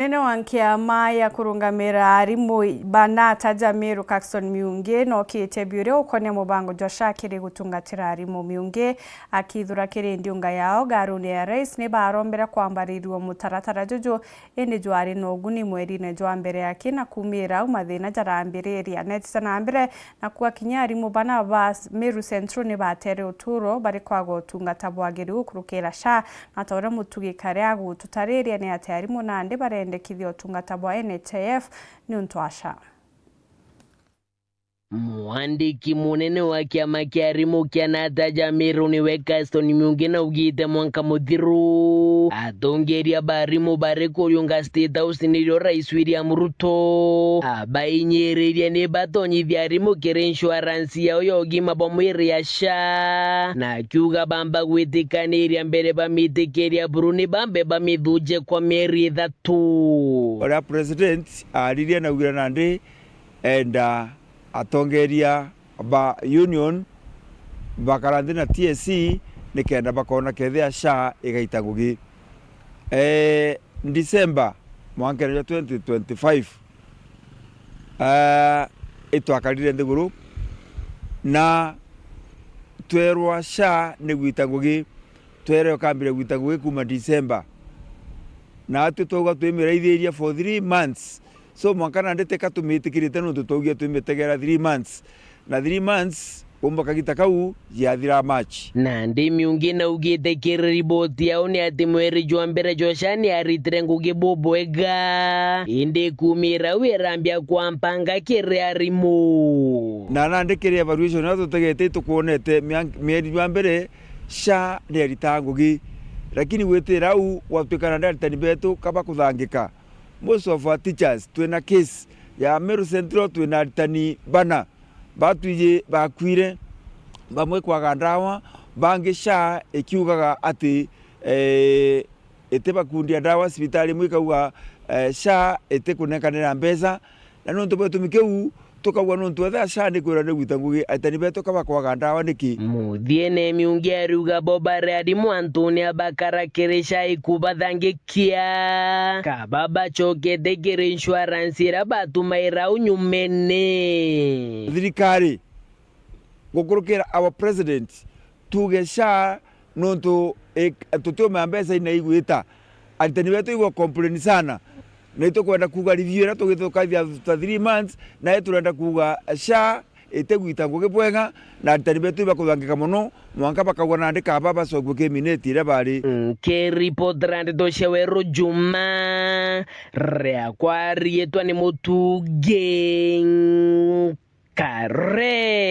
Neno wankia maya kurungamira arimu bana taja Meru Caxton Miunge no kietebure ukonia mubango josha kiri gutungatira arimu Miunge akithura kiri ndiunga yao garuni ya rais ne barombera kwambaririrwo mutaratara jojo ene jwari no guni mweri ne jwambere yake na kumira umathina jarambireria netana mbere na kuwa kinya arimu bana ba Meru Central ne batere uturo bari kwago utungata bwagiri ukurukira sha na tawra mutugikare agu tutareria ne ate arimu nande bare kithio tungata bwa NHIF ni untwasha. Mwandiki munene wa kiama kia arimu kia nataja Meru niwe Caxton Miunge na ugite mwanka muthiru atongeria barimu bareko yunga State House nilio Rais William Ruto abainyereria ne batonyithia arimu kire insurance yao ya ugima bwa mwiri ya SHA na kiuga bamba gwitikaniria mbere bamitekeria buruni bambe bamithuje kwa mieri 3. Ora president ariria na ugira nande enda atongeria ba union bakarandi na TSC nikenda bakona kethia SHA igaita ngugi December mwaka 2025 itwakarire ndiguru na twerwa SHA ni gwita ngugi twere kambire gwita ngugi kuma December na atutoga twimireithiria for 3 months. So mwaka na ndete katumitikirite no tutogia tumitegera 3 months na 3 months umba kagita kau yathira March na ndi Miunge na ugite kiri riboti yao ni ati mweri jwa mbere joshani aritire ngugi bobwega indi kumira wirambia kwa mpanga kiri arimu na nandikire evaluation na tutegete tukuonete mweri jwa mbere SHA ni arita ngugi lakini wetira u watukana ndalitani betu kaba kuthangika. Most of our teachers twina case ya Meru Central twina aritani bana batwije bakwire bamwe kwaga ndawa bangi SHA ikiugaga ati ete bakundia ndawa sibitali mwikauga SHA ete kunekanira mbeza na nonto betu mikeu tukagwa nonto etha SHA ni kwira ni gwita ngugi aritani betu kaba kwaga ndawa niki muthiene Miunge aruga bobare adimu Antonia bakara kiri SHA ikubathangikia kababa chokete kiri insurance ira batumaira unyumene thirikari gukurukira our president tuge SHA nonto tutome mbesa ina igwita aritani betu igwa complain sana na itokwenda kuga review na tugithukaithia 3 months na eturenda kuga SHA itegwita ngugi bwega na aritani betu bakuthangika muno mwanka bakagwa nandika baba sogwe minute ire bari ke report rand dosheweru Juma rea kwa rietwa ni mutuge kare.